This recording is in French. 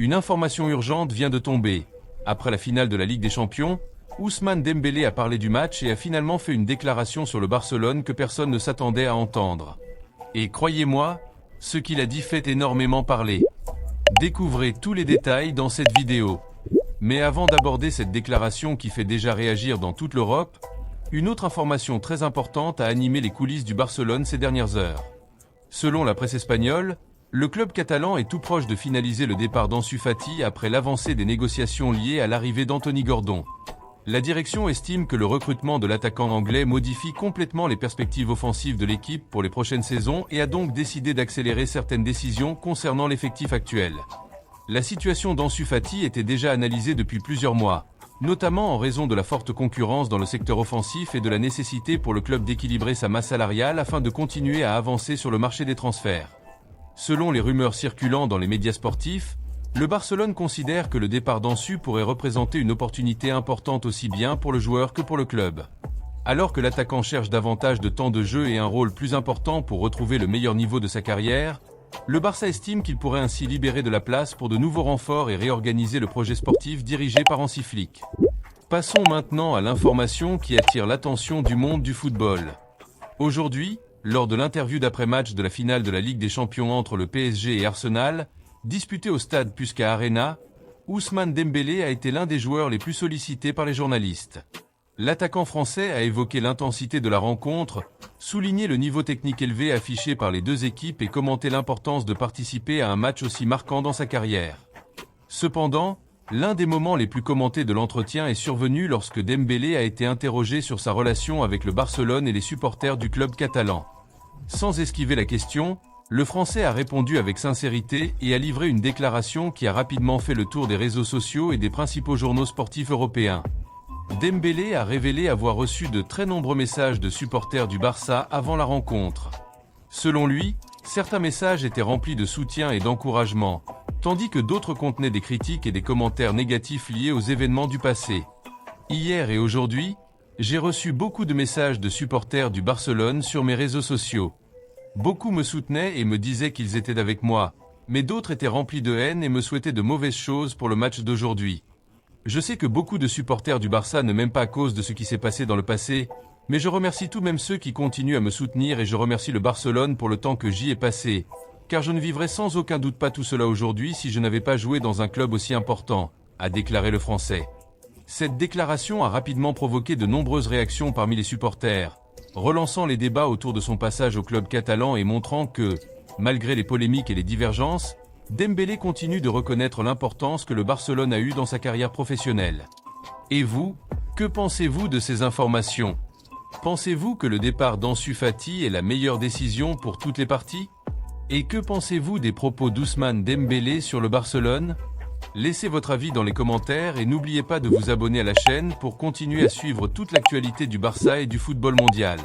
Une information urgente vient de tomber. Après la finale de la Ligue des Champions, Ousmane Dembélé a parlé du match et a finalement fait une déclaration sur le Barcelone que personne ne s'attendait à entendre. Et croyez-moi, ce qu'il a dit fait énormément parler. Découvrez tous les détails dans cette vidéo. Mais avant d'aborder cette déclaration qui fait déjà réagir dans toute l'Europe, une autre information très importante a animé les coulisses du Barcelone ces dernières heures. Selon la presse espagnole, le club catalan est tout proche de finaliser le départ d'Ansu Fati après l'avancée des négociations liées à l'arrivée d'Anthony Gordon. La direction estime que le recrutement de l'attaquant anglais modifie complètement les perspectives offensives de l'équipe pour les prochaines saisons et a donc décidé d'accélérer certaines décisions concernant l'effectif actuel. La situation d'Ansu Fati était déjà analysée depuis plusieurs mois, notamment en raison de la forte concurrence dans le secteur offensif et de la nécessité pour le club d'équilibrer sa masse salariale afin de continuer à avancer sur le marché des transferts. Selon les rumeurs circulant dans les médias sportifs, le Barcelone considère que le départ d'Ansu pourrait représenter une opportunité importante aussi bien pour le joueur que pour le club. Alors que l'attaquant cherche davantage de temps de jeu et un rôle plus important pour retrouver le meilleur niveau de sa carrière, le Barça estime qu'il pourrait ainsi libérer de la place pour de nouveaux renforts et réorganiser le projet sportif dirigé par Hansi Flick. Passons maintenant à l'information qui attire l'attention du monde du football. Aujourd'hui, lors de l'interview d'après-match de la finale de la Ligue des Champions entre le PSG et Arsenal, disputée au stade Puskás Arena, Ousmane Dembélé a été l'un des joueurs les plus sollicités par les journalistes. L'attaquant français a évoqué l'intensité de la rencontre, souligné le niveau technique élevé affiché par les deux équipes et commenté l'importance de participer à un match aussi marquant dans sa carrière. Cependant, l'un des moments les plus commentés de l'entretien est survenu lorsque Dembélé a été interrogé sur sa relation avec le Barcelone et les supporters du club catalan. Sans esquiver la question, le Français a répondu avec sincérité et a livré une déclaration qui a rapidement fait le tour des réseaux sociaux et des principaux journaux sportifs européens. Dembélé a révélé avoir reçu de très nombreux messages de supporters du Barça avant la rencontre. Selon lui, certains messages étaient remplis de soutien et d'encouragement, tandis que d'autres contenaient des critiques et des commentaires négatifs liés aux événements du passé. Hier et aujourd'hui, j'ai reçu beaucoup de messages de supporters du Barcelone sur mes réseaux sociaux. Beaucoup me soutenaient et me disaient qu'ils étaient avec moi, mais d'autres étaient remplis de haine et me souhaitaient de mauvaises choses pour le match d'aujourd'hui. Je sais que beaucoup de supporters du Barça ne m'aiment pas à cause de ce qui s'est passé dans le passé, mais je remercie tout de même ceux qui continuent à me soutenir et je remercie le Barcelone pour le temps que j'y ai passé, car je ne vivrais sans aucun doute pas tout cela aujourd'hui si je n'avais pas joué dans un club aussi important, a déclaré le Français. Cette déclaration a rapidement provoqué de nombreuses réactions parmi les supporters, relançant les débats autour de son passage au club catalan et montrant que, malgré les polémiques et les divergences, Dembélé continue de reconnaître l'importance que le Barcelone a eue dans sa carrière professionnelle. Et vous, que pensez-vous de ces informations ? Pensez-vous que le départ d'Ansu Fati est la meilleure décision pour toutes les parties ? Et que pensez-vous des propos d'Ousmane Dembélé sur le Barcelone ? Laissez votre avis dans les commentaires et n'oubliez pas de vous abonner à la chaîne pour continuer à suivre toute l'actualité du Barça et du football mondial.